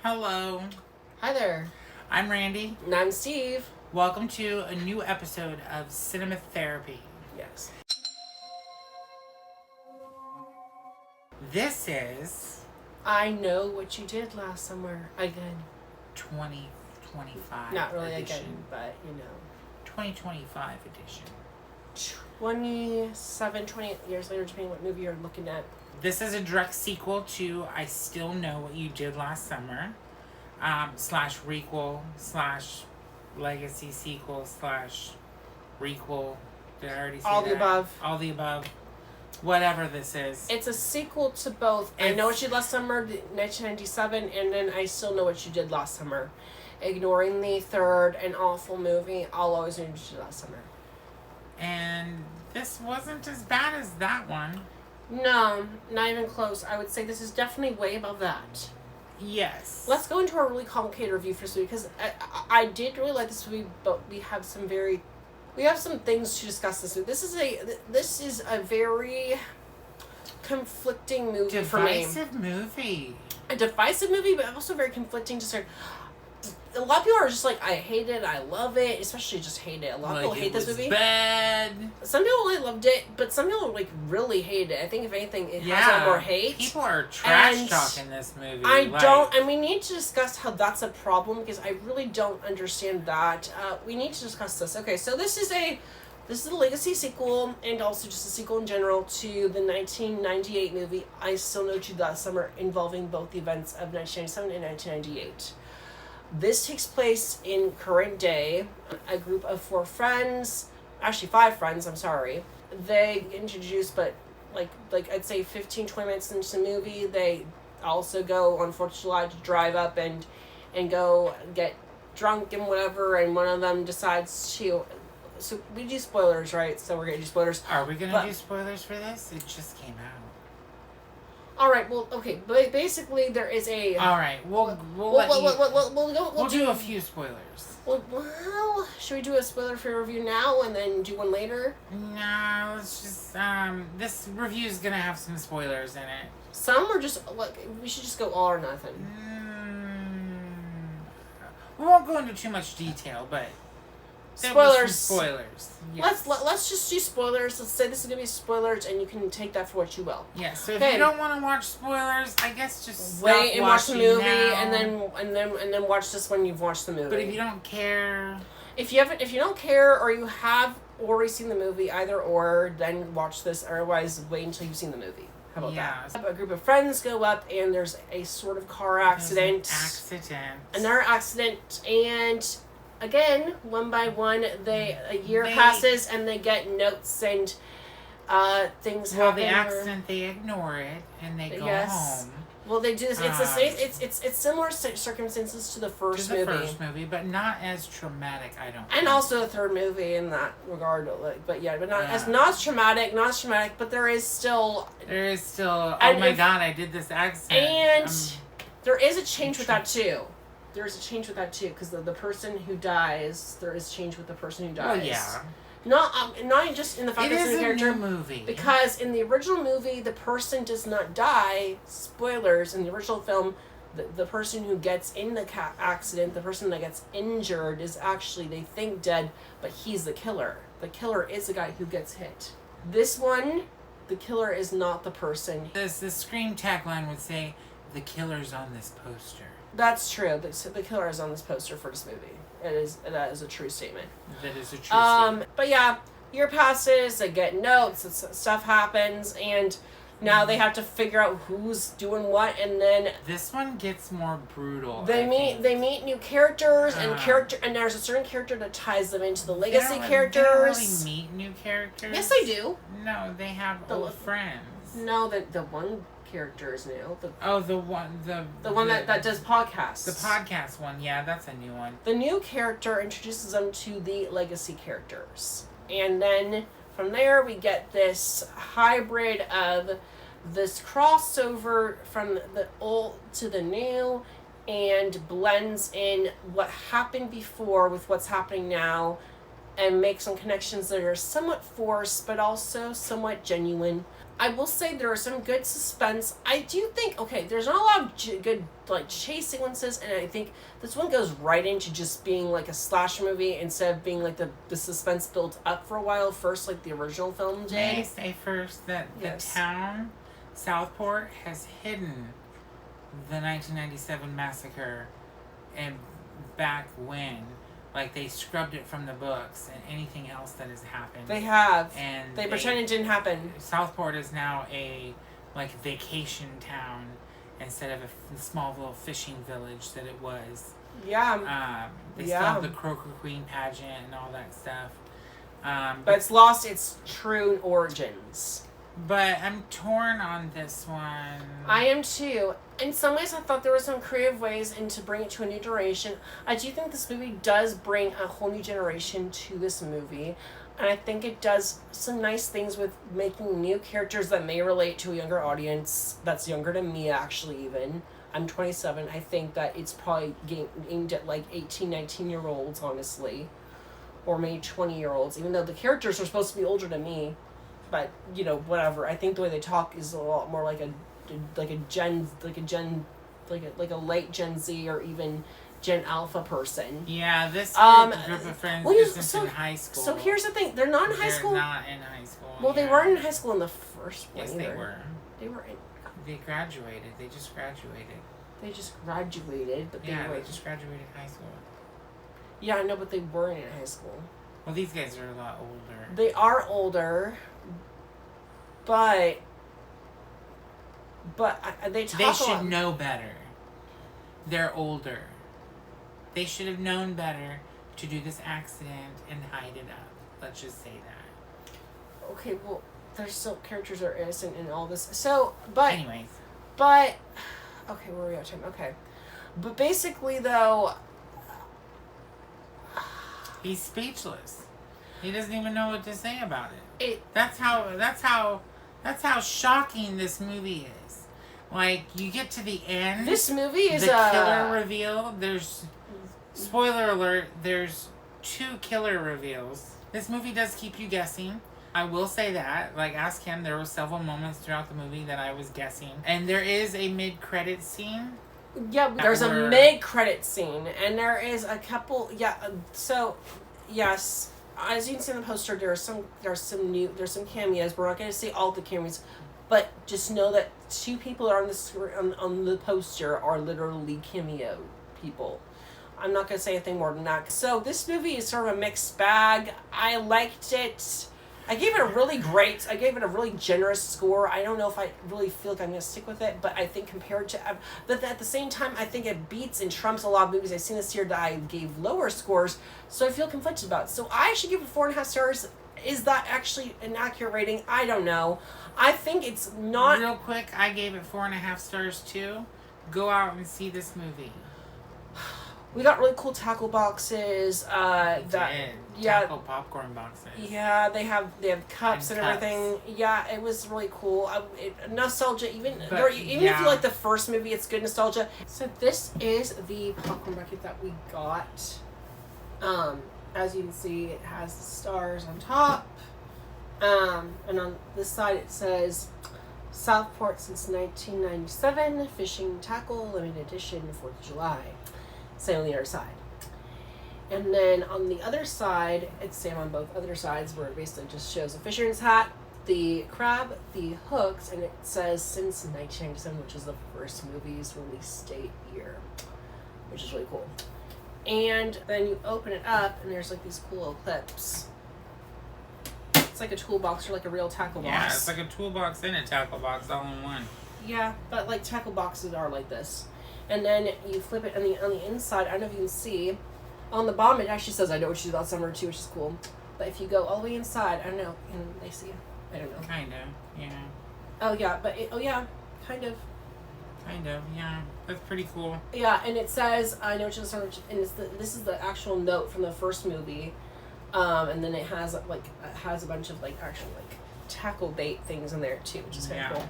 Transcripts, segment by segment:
Hello, Hi there. I'm Randy. And I'm Steve. Welcome to a new episode of Cinema Therapy. Yes. This is I know what you did last summer. Again. 2025 Not really edition. again, but 2025 edition. 28 years later, depending what movie you're looking at. This is a direct sequel to I Still Know What You Did Last Summer, slash requel, slash legacy sequel, slash requel. Did I already say All that? the above. All the above. Whatever this is. It's a sequel to both I Know What You Did Last Summer, 1997, and then I Still Know What You Did Last Summer. Ignoring the third and awful movie, I'll Always Know What You Did Last Summer. And this wasn't as bad as that one. No, not even close. I would say this is definitely way above that. Yes. Let's go into a really complicated review for this movie because I did really like this movie, but we have some things to discuss this movie. This is a very conflicting movie for me. Divisive movie. A divisive movie, but also very conflicting. Just like a lot of people are just like, I hate it, I love it, especially just hate it. A lot of people hate this movie. Bad. Some people really loved it, but some people like really hate it. I think if anything, it has a lot more hate. People are trash talking this movie. And we need to discuss how that's a problem because I really don't understand that. We need to discuss this. Okay, so this is a legacy sequel and also just a sequel in general to the 1998 movie I Still Know What You Did Last Summer, involving both the events of 1997 and 1998. This takes place in current day. A group of 5 friends, I'm sorry. They get introduced, but like I'd say 15-20 minutes into the movie, they also go on 4th of July to drive up and go get drunk and whatever, and one of them decides to... So we do spoilers, right? So we're going to do spoilers. Are we going to do spoilers for this? It just came out. Alright, well, okay, but basically there is a... Alright, we'll do a few spoilers. Well, should we do a spoiler free review now and then do one later? No, let's just, this review is gonna have some spoilers in it. Some or just, like, we should just go all or nothing. We won't go into too much detail, but... Spoilers. Yes. Let's just do spoilers. Let's say this is gonna be spoilers, and you can take that for what you will. Yeah. So if you don't want to watch spoilers, I guess just wait and watch the movie, now. and then watch this when you've watched the movie. But if you don't care, if you don't care, or you have already seen the movie, either or, then watch this. Otherwise, wait until you've seen the movie. How about that? A group of friends go up, and there's a sort of car accident. Another accident, and. Again, one by one, a year passes and they get notes and things happen. Well, the accident, they ignore it and they go home. Well, they do this. It's the same. It's similar circumstances to the first movie, but not as traumatic. I don't. And also the third movie in that regard, but not as traumatic. But there is still. Oh my God! I did this accident. And there is a change with that too. There's a change with that too, because the person who dies, there is change with the person who dies. Oh yeah. Not just in the fact that it's a character. New movie. Because in the original movie, the person does not die. Spoilers, in the original film, the person who gets in the accident, the person that gets injured, is actually, they think, dead, but he's the killer. The killer is the guy who gets hit. This one, the killer is not the person. The Scream tagline would say, "The killer's on this poster." That's true. The killer is on this poster for this movie. That is a true statement. That is a true statement. But yeah, year passes, they get notes, stuff happens, and now they have to figure out who's doing what, and then this one gets more brutal. They meet new characters and there's a certain character that ties them into the legacy characters. They don't really meet new characters. Yes, they do. No, they have old friends. No, the one character is new. The one that does podcasts. The podcast one, yeah, that's a new one. The new character introduces them to the legacy characters. And then from there we get this hybrid of this crossover from the old to the new, and blends in what happened before with what's happening now, and make some connections that are somewhat forced but also somewhat genuine. I will say there are some good suspense. I do think, okay, there's not a lot of good, like, chase sequences, and I think this one goes right into just being, like, a slasher movie instead of being, like, the suspense built up for a while first, like the original film did. May I say first that Yes. the town, Southport, has hidden the 1997 massacre and back when. Like, they scrubbed it from the books and anything else that has happened. They have. And They pretend it didn't happen. Southport is now a, like, vacation town instead of a small little fishing village that it was. Yeah. They still have the Croaker Queen pageant and all that stuff. But it's lost its true origins. But I'm torn on this one. I am too. In some ways, I thought there were some creative ways and to bring it to a new generation. I do think this movie does bring a whole new generation to this movie. And I think it does some nice things with making new characters that may relate to a younger audience. That's younger than me, actually, even. I'm 27. I think that it's probably aimed at like 18, 19-year-olds, honestly. Or maybe 20-year-olds, even though the characters are supposed to be older than me. But, you know, whatever. I think the way they talk is a lot more like a late Gen Z or even Gen Alpha person. Yeah, this group of friends isn't in high school. So here's the thing: they're not in high school. They're not in high school. Well, they weren't in high school in the first one. Yes, either. they were. They were in. They graduated. They just graduated. They just graduated, but they were. They just graduated high school. Yeah, I know, but they weren't in high school. Well, these guys are a lot older. They are older, but they talk. They should know better. They're older. They should have known better to do this accident and hide it up. Let's just say that. Okay, well, there's still characters are innocent in all this. So, but anyways, okay, where are we at time? Okay, but basically though, he's speechless. He doesn't even know what to say about it. That's how shocking this movie is. Like, you get to the end. This movie is the killer reveal. There's spoiler alert. There's 2 killer reveals. This movie does keep you guessing. I will say that. Like, ask him. There were several moments throughout the movie that I was guessing, and there is a mid-credit scene. Yeah, there's a mid-credit scene, and there is a couple. Yeah, so yes. As you can see in the poster, there's some cameos. We're not going to see all the cameos, but just know that 2 people that are on the screen, on the poster are literally cameo people. I'm not going to say anything more than that. So this movie is sort of a mixed bag. I liked it. I gave it a really generous score. I don't know if I really feel like I'm going to stick with it, but I think compared to... But at the same time, I think it beats and trumps a lot of movies I've seen this year that I gave lower scores, so I feel conflicted about it. So I actually give it 4.5 stars. Is that actually an accurate rating? I don't know. I think it's not... Real quick, I gave it 4.5 stars too. Go out and see this movie. We got really cool tackle boxes. Tackle popcorn boxes. Yeah, they have cups and everything. Yeah, it was really cool. Nostalgia, even if you like the first movie, it's good nostalgia. So this is the popcorn bucket that we got. As you can see, it has the stars on top. And on this side it says Southport since 1997, fishing tackle, limited edition, 4th of July. Same on the other side. And then on the other side, it's same on both other sides, where it basically just shows a fisherman's hat, the crab, the hooks, and it says since 1997, which is the first movie's release date year, which is really cool. And then you open it up, and there's like these cool little clips. It's like a toolbox or like a real tackle box. Yeah, it's like a toolbox and a tackle box all in one. Yeah, but like tackle boxes are like this. And then you flip it on the inside. I don't know if you can see. On the bottom, it actually says, I know what you did last summer too, which is cool. But if you go all the way inside, I don't know. Can they see? I don't know. Kind of, yeah. Oh, yeah. Kind of. Kind of, yeah. That's pretty cool. Yeah, and it says, I know what you did last summer. And this is the actual note from the first movie. And then it has a bunch of actual tackle bait things in there too, which is kind of cool.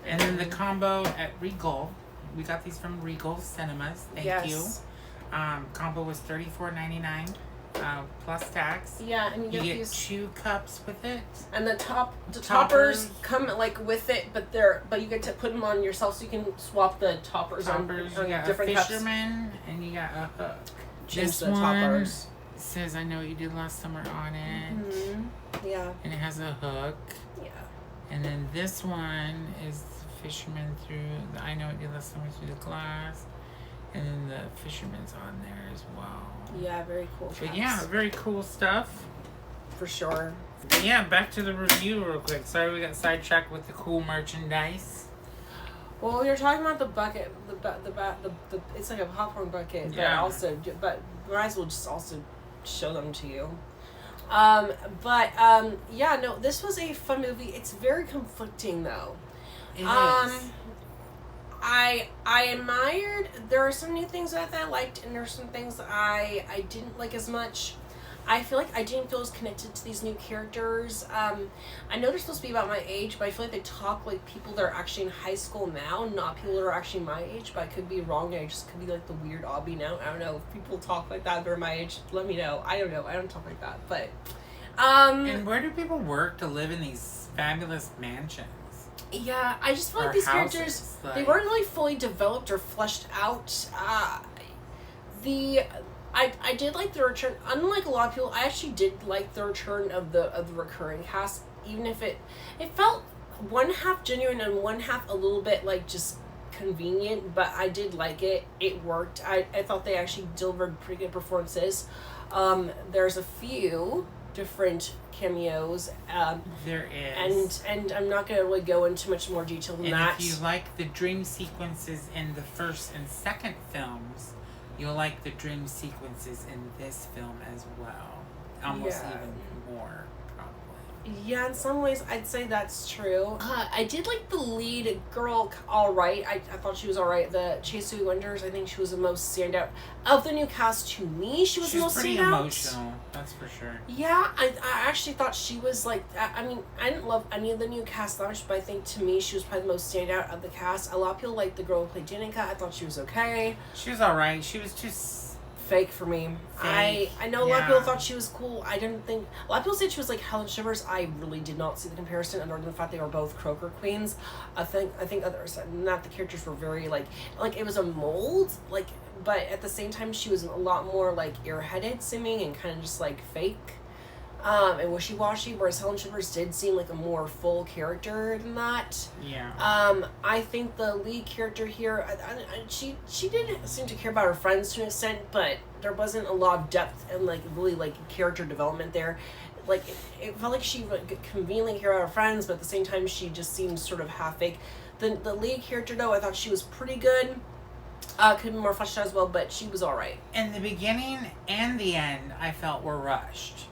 And then the combo at Regal. We got these from Regal Cinemas. Thank you. Combo was $34.99. plus tax. Yeah, and You you get these 2 cups with it. and the toppers Toppers. come like with it, but you get to put them on yourself, so you can swap the toppers, Toppers. on You got different a cups. fisherman and you got a hook. Change This the one toppers. says "I know what you did last summer" on it, Yeah, and it has a hook. yeah. And then this one is the fisherman through the "I know what you did last summer" through the glass, and then the fisherman's on there as well. Yeah, very cool. But caps. yeah, very cool stuff. For sure. But yeah, back to the review real quick. Sorry we got sidetracked with the cool merchandise. Well, we were talking about the bucket, the it's like a popcorn bucket, Yeah. but might as well just also show them to you. Yeah, no, this was a fun movie. It's very conflicting though. It is. I admired. There are some new things that I liked, and there are some things that I didn't like as much. I feel like I didn't feel as connected to these new characters. I know they're supposed to be about my age, but I feel like they talk like people that are actually in high school now, not people that are actually my age. But I could be wrong. I just could be like the weird Obby now. I don't know. If people talk like that, they're my age. Let me know. I don't know. I don't talk like that. But And where do people work to live in these fabulous mansions? yeah, I just feel Or like these houses, characters, they like- weren't really fully developed or fleshed out. I did like the return. Unlike a lot of people, I actually did like the return of the recurring cast, even if it felt one half genuine and one half a little bit like just convenient. But I did like it. It worked. I thought they actually delivered pretty good performances. There's a few different cameos. There is. And I'm not gonna really go into much more detail than And that. if you like the dream sequences in the first and second films, you'll like the dream sequences in this film as well. Almost Yeah. even more, probably. Yeah, in some ways, I'd say that's true. I did like the lead girl all right. I thought she was all right. The Chasey Winters, I think she was the most standout. Of the new cast, to me, she was the She's most pretty standout. emotional, that's for sure. Yeah, I actually thought she was like, I mean, I didn't love any of the new cast that much, but I think to me, she was probably the most standout of the cast. A lot of people like the girl who played Danica. I thought she was okay. She was alright. She was too... Fake for me. Fake, I know a lot of people yeah. thought she was cool. I didn't think a lot of people said she was like Helen Shivers. I really did not see the comparison, other than the fact they were both Croaker queens. I think others, not the characters were very like it was a mold, like, but at the same time she was a lot more like airheaded seeming and kind of just like fake. And wishy-washy, whereas Helen Shivers did seem like a more full character than that. Yeah. I think the lead character here, she did seem to care about her friends to an extent, but there wasn't a lot of depth and like really like character development there. Like it felt like she conveniently cared about her friends, but at the same time she just seemed sort of half fake. The lead character though, I thought she was pretty good. Could be more fleshed out as well, but she was all right. And the beginning and the end, I felt were rushed.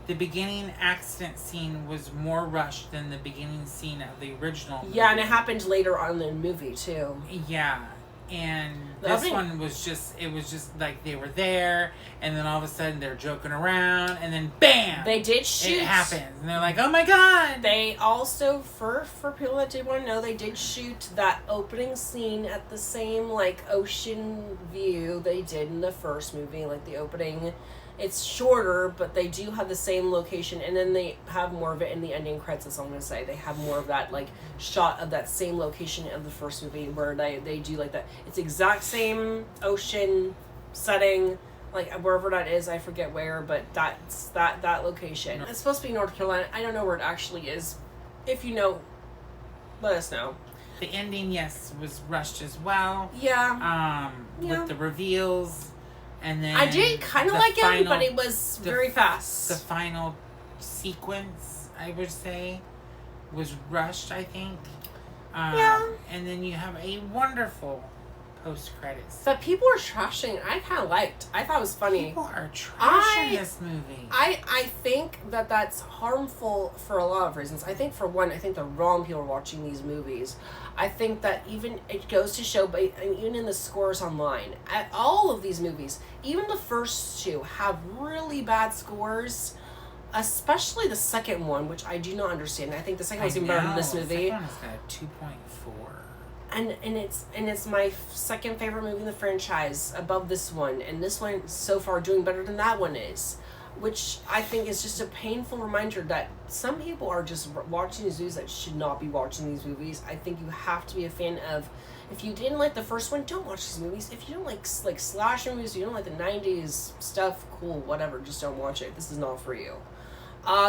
The beginning accident scene was more rushed than the beginning scene of the original movie. Yeah, and it happened later on in the movie too. Yeah, and The this opening- one was just, it was just like they were there, and then all of a sudden they're joking around, and then BAM! They did shoot. It happens, and they're like, oh my god! They also, for people that did want to know, they did shoot that opening scene at the same, like, ocean view they did in the first movie. Like, the opening, it's shorter, but they do have the same location, and then they have more of it in the ending credits, that's all I'm going to say. They have more of that, like, shot of that same location of the first movie, where they do, like, that. It's the exact same ocean setting, like, wherever that is, I forget where, but that's that location. It's supposed to be North Carolina. I don't know where it actually is. If you know, let us know. The ending, yes, was rushed as well. Yeah. Yeah. With the reveals, and then I did kind of the like it, final- but it was very fast. The final sequence, I would say, was rushed, I think. Yeah. And then you have a wonderful post-credits. But people were trashing it. I kind of liked. I thought it was funny. People are trashing this movie. I think that that's harmful for a lot of reasons. I think for one, I think the wrong people are watching these movies. I think that even it goes to show, but even in the scores online, at all of these movies, even the first two have really bad scores. Especially the second one, which I do not understand. I think the second one's even better than this The movie. second one has got a 2.4. and it's my second favorite movie in the franchise above this one, and this one so far doing better than that one is, which I think is just a painful reminder that some people are just watching these movies that should not be watching these movies. I think you have to be a fan of. If you didn't like the first one, don't watch these movies. If you don't like slasher movies, you don't like the 90s stuff, cool, whatever, just don't watch it. This is not for you.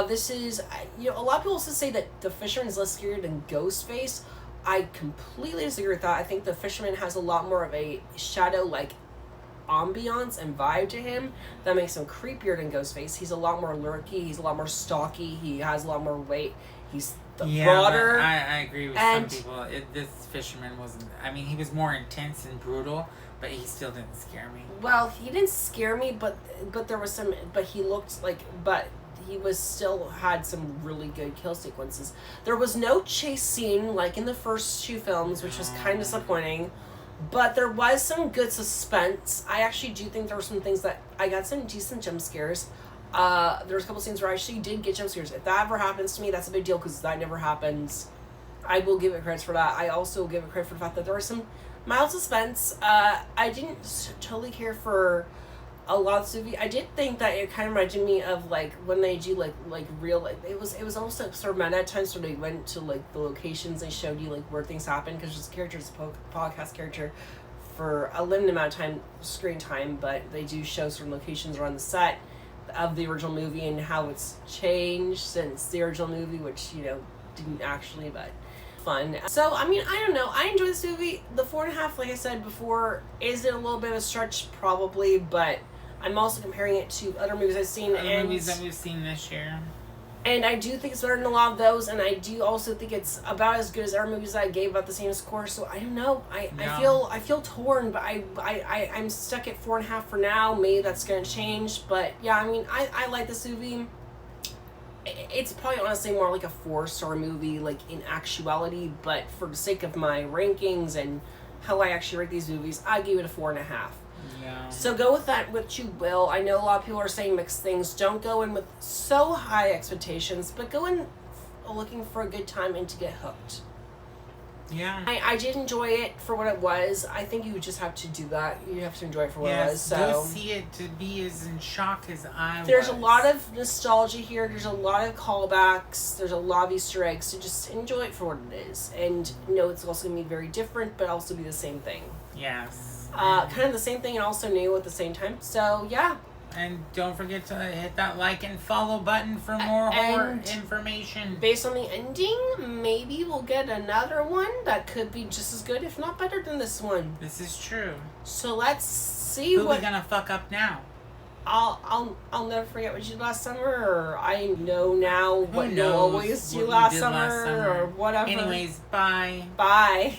This is, a lot of people also say that The Fisherman is less scary than Ghostface. I completely disagree with that. I think The Fisherman has a lot more of a shadow-like ambiance and vibe to him that makes him creepier than Ghostface. He's a lot more lurky. He's a lot more stalky. He has a lot more weight. He's broader. But I agree with some people. This Fisherman wasn't. I mean, he was more intense and brutal, but he still didn't scare me. Well, he didn't scare me, but there was some. But he looked like. But he was still had some really good kill sequences. There was no chase scene like in the first two films, which was kind of disappointing. But there was some good suspense. I actually do think there were some things that I got some decent jump scares. There was a couple scenes where I actually did get jump scares. If that ever happens to me, that's a big deal because that never happens. I will give it credit for that. I also give it credit for the fact that there was some mild suspense. I didn't totally care for a lot of the movie. I did think that it kind of reminded me of like when they do like real it was almost like sort of meta at times where they went to like the locations, they showed you like where things happen because this character is a podcast character for a limited amount of time screen time, but they do show certain locations around the set of the original movie and how it's changed since the original movie, which didn't actually, but fun. So I mean, I don't know, I enjoy this movie. The 4.5, like I said before, is it a little bit of a stretch? Probably, but I'm also comparing it to other movies I've seen. Other movies that we've seen this year. And I do think it's better than a lot of those, and I do also think it's about as good as other movies that I gave about the same score. So I don't know. I feel torn, but I'm stuck at 4.5 for now. Maybe that's gonna change. But yeah, I mean, I like this movie. It's probably honestly more like a 4-star movie, like in actuality, but for the sake of my rankings and how I actually rate these movies, I give it a 4.5. Yeah. So go with that what you will. I know a lot of people are saying mixed things. Don't go in with so high expectations, but go in looking for a good time and to get hooked. Yeah. I did enjoy it for what it was. I think you just have to do that. You have to enjoy it for what it was. So go see it to be as in shock as I was. There's a lot of nostalgia here. There's a lot of callbacks. There's a lot of Easter eggs. So just enjoy it for what it is. And it's also going to be very different, but also be the same thing. Yes. Kind of the same thing and also new at the same time. So, yeah. And don't forget to hit that like and follow button for more horror information. Based on the ending, maybe we'll get another one that could be just as good, if not better than this one. This is true. So let's see Who we gonna fuck up now? I'll never forget what you did last summer, or I know now what you always do last last summer, or whatever. Anyways, bye. Bye.